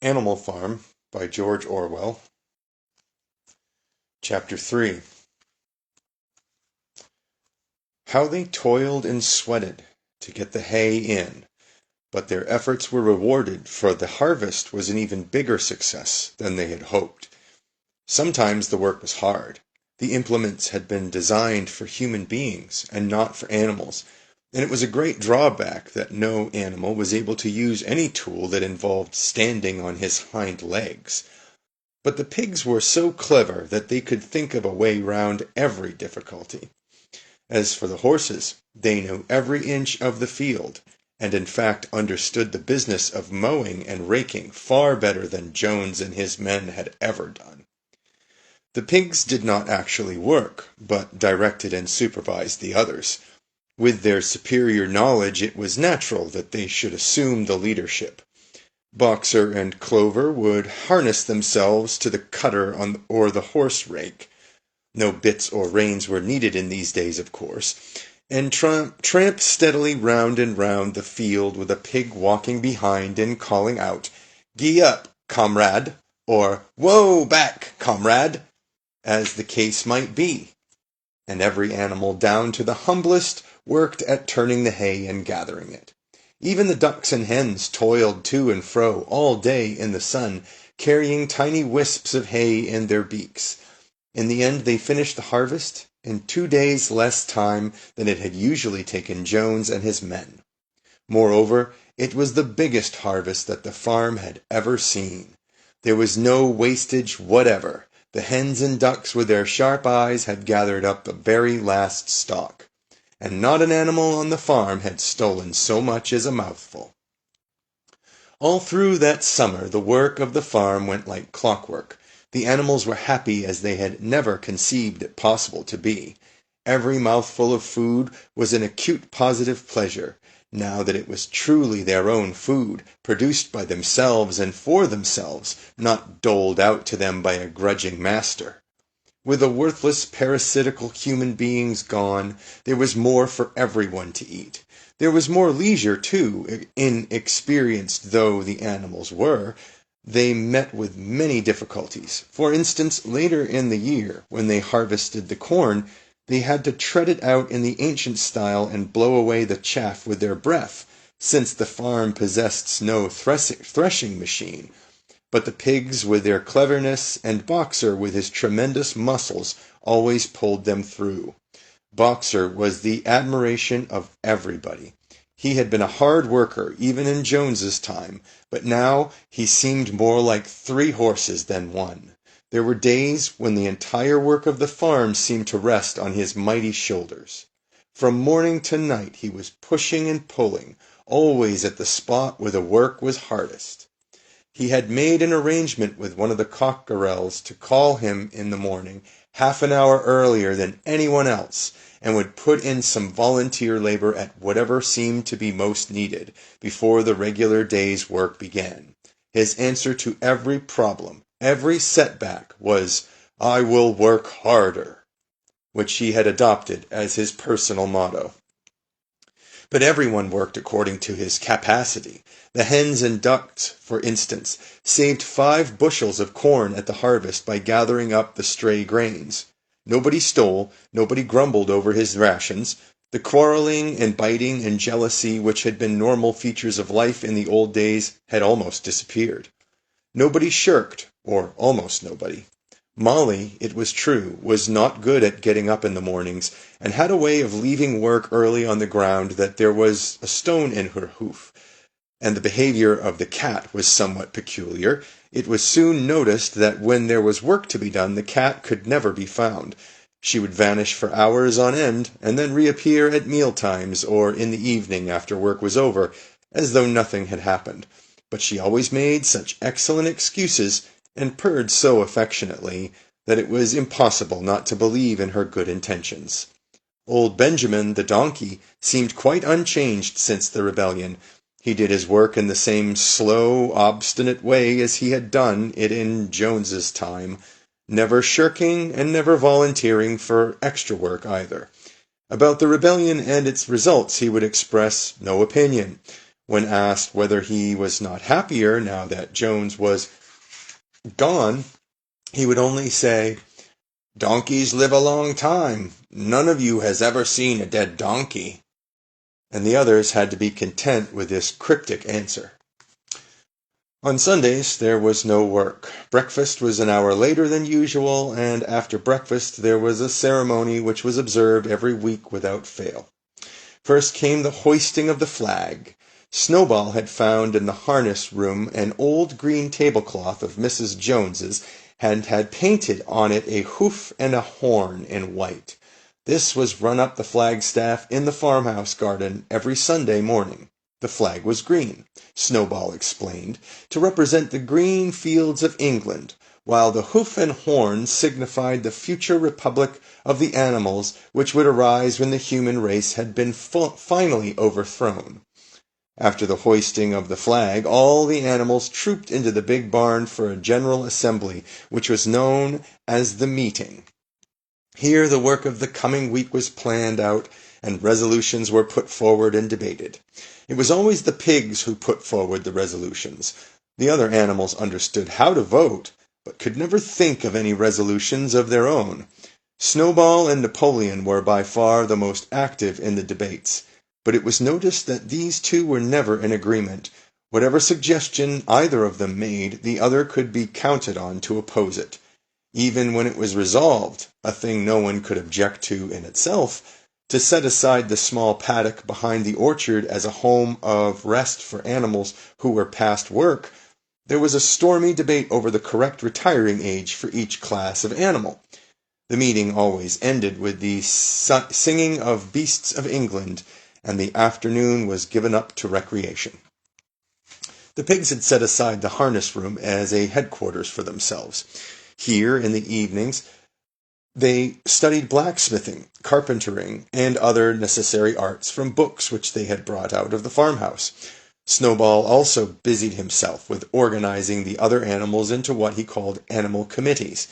Animal Farm by George Orwell. Chapter 3. How they toiled and sweated to get the hay in, but their efforts were rewarded, for the harvest was an even bigger success than they had hoped. Sometimes the work was hard. The implements had been designed for human beings and not for animals, and it was a great drawback that no animal was able to use any tool that involved standing on his hind legs. But the pigs were so clever that they could think of a way round every difficulty. As for the horses, they knew every inch of the field, and in fact understood the business of mowing and raking far better than Jones and his men had ever done. The pigs did not actually work, but directed and supervised the others. With their superior knowledge, it was natural that they should assume the leadership. Boxer and Clover would harness themselves to the cutter or the horse rake. No bits or reins were needed in these days, of course, and tramp steadily round and round the field with a pig walking behind and calling out, "Gee up, comrade," or "Whoa back, comrade," as the case might be. And every animal, down to the humblest, worked at turning the hay and gathering it. Even the ducks and hens toiled to and fro all day in the sun, carrying tiny wisps of hay in their beaks. In the end they finished the harvest in 2 days less time than it had usually taken Jones and his men. Moreover, it was the biggest harvest that the farm had ever seen. There was no wastage whatever. The hens and ducks with their sharp eyes had gathered up the very last stalk, and not an animal on the farm had stolen so much as a mouthful. All through that summer the work of the farm went like clockwork. The animals were happy as they had never conceived it possible to be. Every mouthful of food was an acute positive pleasure, now that it was truly their own food, produced by themselves and for themselves, not doled out to them by a grudging master. With the worthless parasitical human beings gone, there was more for everyone to eat. There was more leisure, too, inexperienced though the animals were. They met with many difficulties. For instance, later in the year, when they harvested the corn, they had to tread it out in the ancient style and blow away the chaff with their breath, since the farm possessed no threshing machine. But the pigs, with their cleverness, and Boxer, with his tremendous muscles, always pulled them through. Boxer was the admiration of everybody. He had been a hard worker, even in Jones's time, but now he seemed more like 3 horses than one. There were days when the entire work of the farm seemed to rest on his mighty shoulders. From morning to night he was pushing and pulling, always at the spot where the work was hardest. He had made an arrangement with one of the cockerels to call him in the morning, half an hour earlier than anyone else, and would put in some volunteer labor at whatever seemed to be most needed before the regular day's work began. His answer to every problem, every setback, was, "I will work harder," which he had adopted as his personal motto. But everyone worked according to his capacity. The hens and ducks, for instance, saved 5 bushels of corn at the harvest by gathering up the stray grains. Nobody stole, nobody grumbled over his rations. The quarreling and biting and jealousy which had been normal features of life in the old days had almost disappeared. Nobody shirked, or almost nobody. Molly, it was true, was not good at getting up in the mornings, and had a way of leaving work early on the ground that there was a stone in her hoof. And the behavior of the cat was somewhat peculiar. It was soon noticed that when there was work to be done, the cat could never be found. She would vanish for hours on end, and then reappear at meal times or in the evening after work was over, as though nothing had happened. But she always made such excellent excuses, and purred so affectionately, that it was impossible not to believe in her good intentions. Old Benjamin, the donkey, seemed quite unchanged since the rebellion. He did his work in the same slow, obstinate way as he had done it in Jones's time, never shirking and never volunteering for extra work either. About the rebellion and its results he would express no opinion. When asked whether he was not happier now that Jones was gone, he would only say, "Donkeys live a long time. None of you has ever seen a dead donkey." And the others had to be content with this cryptic answer. On Sundays there was no work. Breakfast was an hour later than usual, and after breakfast there was a ceremony which was observed every week without fail. First came the hoisting of the flag. Snowball had found in the harness room an old green tablecloth of Mrs. Jones's, and had painted on it a hoof and a horn in white. This was run up the flagstaff in the farmhouse garden every Sunday morning. The flag was green, Snowball explained, to represent the green fields of England, while the hoof and horn signified the future republic of the animals which would arise when the human race had been finally overthrown. After the hoisting of the flag, all the animals trooped into the big barn for a general assembly, which was known as the meeting. Here the work of the coming week was planned out, and resolutions were put forward and debated. It was always the pigs who put forward the resolutions. The other animals understood how to vote, but could never think of any resolutions of their own. Snowball and Napoleon were by far the most active in the debates, but it was noticed that these two were never in agreement. Whatever suggestion either of them made, the other could be counted on to oppose it. Even when it was resolved, a thing no one could object to in itself, to set aside the small paddock behind the orchard as a home of rest for animals who were past work, there was a stormy debate over the correct retiring age for each class of animal. The meeting always ended with the singing of Beasts of England, and the afternoon was given up to recreation. The pigs had set aside the harness room as a headquarters for themselves. Here, in the evenings, they studied blacksmithing, carpentering, and other necessary arts from books which they had brought out of the farmhouse. Snowball also busied himself with organizing the other animals into what he called animal committees.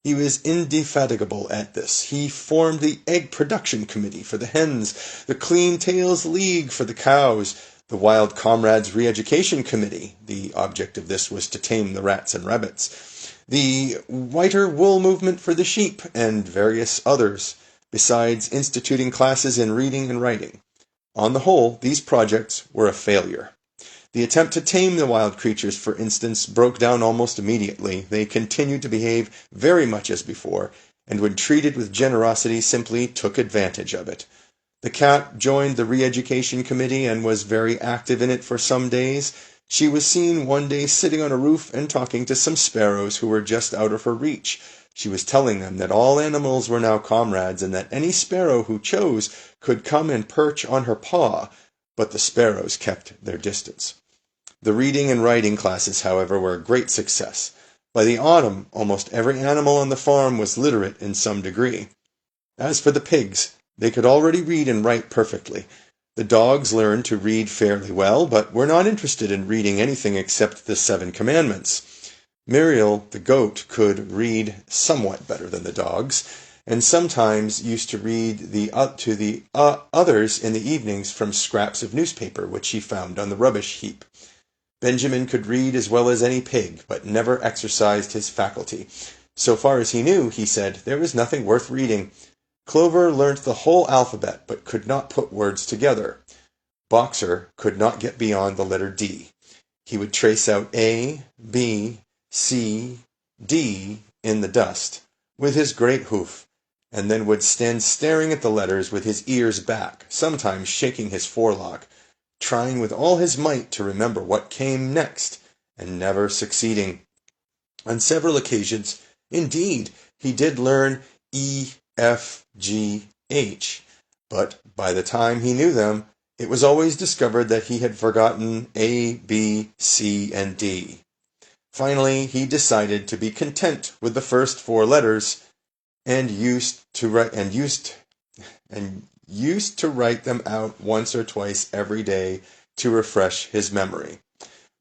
He was indefatigable at this. He formed the Egg Production Committee for the hens, the Clean Tails League for the cows, the Wild Comrades Re-Education Committee. The object of this was to tame the rats and rabbits. The Whiter Wool Movement for the sheep, and various others, besides instituting classes in reading and writing. On the whole, these projects were a failure. The attempt to tame the wild creatures, for instance, broke down almost immediately. They continued to behave very much as before, and when treated with generosity simply took advantage of it. The cat joined the Re-Education Committee and was very active in it for some days. She was seen one day sitting on a roof and talking to some sparrows who were just out of her reach. She was telling them that all animals were now comrades, and that any sparrow who chose could come and perch on her paw, but the sparrows kept their distance. The reading and writing classes, however, were a great success. By the autumn, almost every animal on the farm was literate in some degree. As for the pigs, they could already read and write perfectly. The dogs learned to read fairly well, but were not interested in reading anything except the 7 Commandments. Muriel, the goat, could read somewhat better than the dogs, and sometimes used to read to the others in the evenings from scraps of newspaper which she found on the rubbish heap. Benjamin could read as well as any pig, but never exercised his faculty. So far as he knew, he said, there was nothing worth reading. Clover learnt the whole alphabet, but could not put words together. Boxer could not get beyond the letter D. He would trace out A, B, C, D in the dust with his great hoof, and then would stand staring at the letters with his ears back, sometimes shaking his forelock, trying with all his might to remember what came next, and never succeeding. On several occasions, indeed, he did learn E, F, G, H, but by the time he knew them, it was always discovered that he had forgotten A, B, C, and D. Finally, he decided to be content with the first 4 letters, and used to write them out once or twice every day to refresh his memory.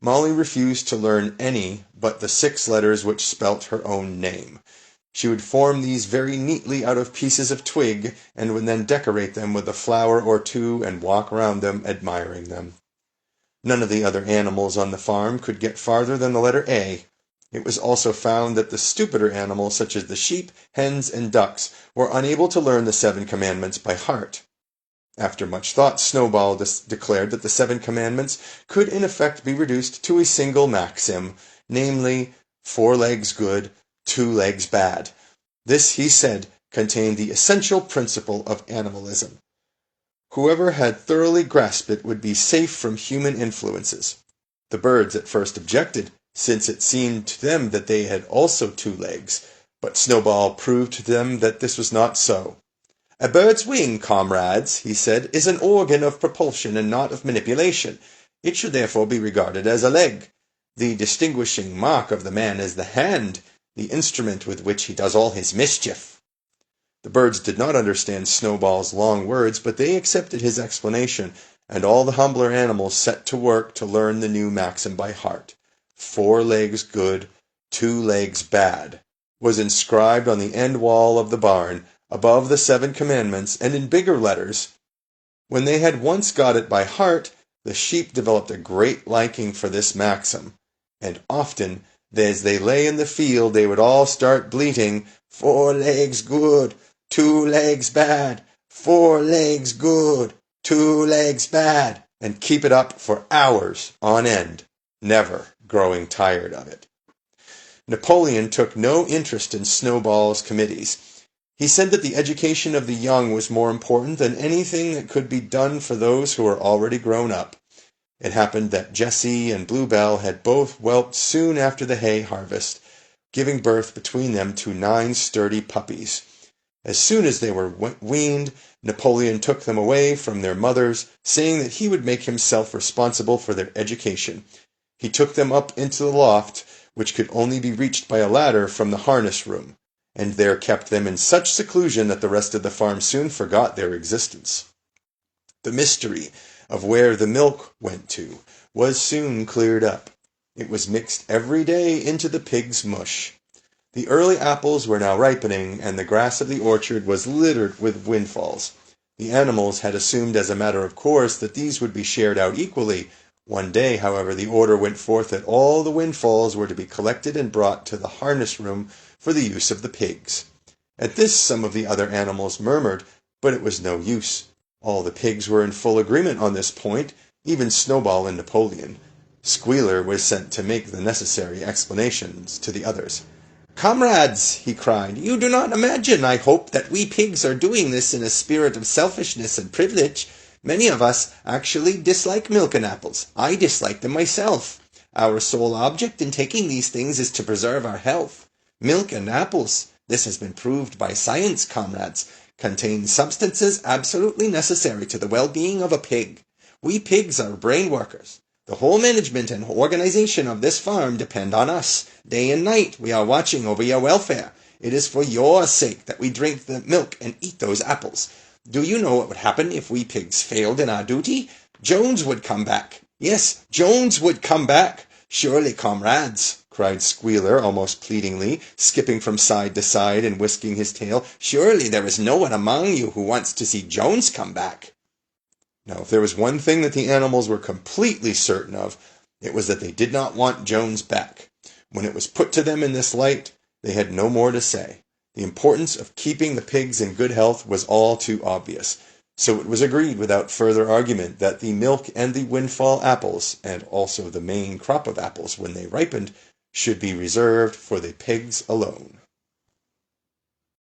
Molly refused to learn any but the 6 letters which spelt her own name. She would form these very neatly out of pieces of twig, and would then decorate them with a flower or 2 and walk round them admiring them. None of the other animals on the farm could get farther than the letter A. It was also found that the stupider animals, such as the sheep, hens, and ducks, were unable to learn the 7 Commandments by heart. After much thought, Snowball declared that the 7 Commandments could in effect be reduced to a single maxim, namely, 4 legs good, 2 legs bad. This, he said, contained the essential principle of animalism. Whoever had thoroughly grasped it would be safe from human influences. The birds at first objected, since it seemed to them that they had also 2 legs, but Snowball proved to them that this was not so. "A bird's wing, comrades," he said, "is an organ of propulsion and not of manipulation. It should therefore be regarded as a leg. The distinguishing mark of the man is the hand, the instrument with which he does all his mischief." The birds did not understand Snowball's long words, but they accepted his explanation, and all the humbler animals set to work to learn the new maxim by heart. 4 legs good, 2 legs bad, was inscribed on the end wall of the barn, above the 7 Commandments, and in bigger letters. When they had once got it by heart, the sheep developed a great liking for this maxim, and often, as they lay in the field, they would all start bleating, 4 legs good, 2 legs bad, 4 legs good, 2 legs bad, and keep it up for hours on end, never growing tired of it. Napoleon took no interest in Snowball's committees. He said that the education of the young was more important than anything that could be done for those who were already grown up. It happened that Jessie and Bluebell had both whelped soon after the hay harvest, giving birth between them to 9 sturdy puppies. As soon as they were weaned, Napoleon took them away from their mothers, saying that he would make himself responsible for their education. He took them up into the loft, which could only be reached by a ladder from the harness room, and there kept them in such seclusion that the rest of the farm soon forgot their existence. The mystery of where the milk went to was soon cleared up. It was mixed every day into the pigs' mush. The early apples were now ripening, and the grass of the orchard was littered with windfalls. The animals had assumed as a matter of course that these would be shared out equally. One day, however, the order went forth that all the windfalls were to be collected and brought to the harness room for the use of the pigs. At this some of the other animals murmured, but it was no use. All the pigs were in full agreement on this point, even Snowball and Napoleon. Squealer was sent to make the necessary explanations to the others. "Comrades," he cried, "you do not imagine, I hope, that we pigs are doing this in a spirit of selfishness and privilege. Many of us actually dislike milk and apples. I dislike them myself. Our sole object in taking these things is to preserve our health. Milk and apples, this has been proved by science, comrades, contain substances absolutely necessary to the well-being of a pig. We pigs are brain workers. The whole management and organization of this farm depend on us. Day and night we are watching over your welfare. It is for your sake that we drink the milk and eat those apples. Do you know what would happen if we pigs failed in our duty? Jones would come back. Yes, Jones would come back. Surely, comrades," cried Squealer almost pleadingly, skipping from side to side and whisking his tail, "surely there is no one among you who wants to see Jones come back." Now, if there was one thing that the animals were completely certain of, it was that they did not want Jones back. When it was put to them in this light, they had no more to say. The importance of keeping the pigs in good health was all too obvious. So it was agreed without further argument that the milk and the windfall apples, and also the main crop of apples when they ripened, should be reserved for the pigs alone.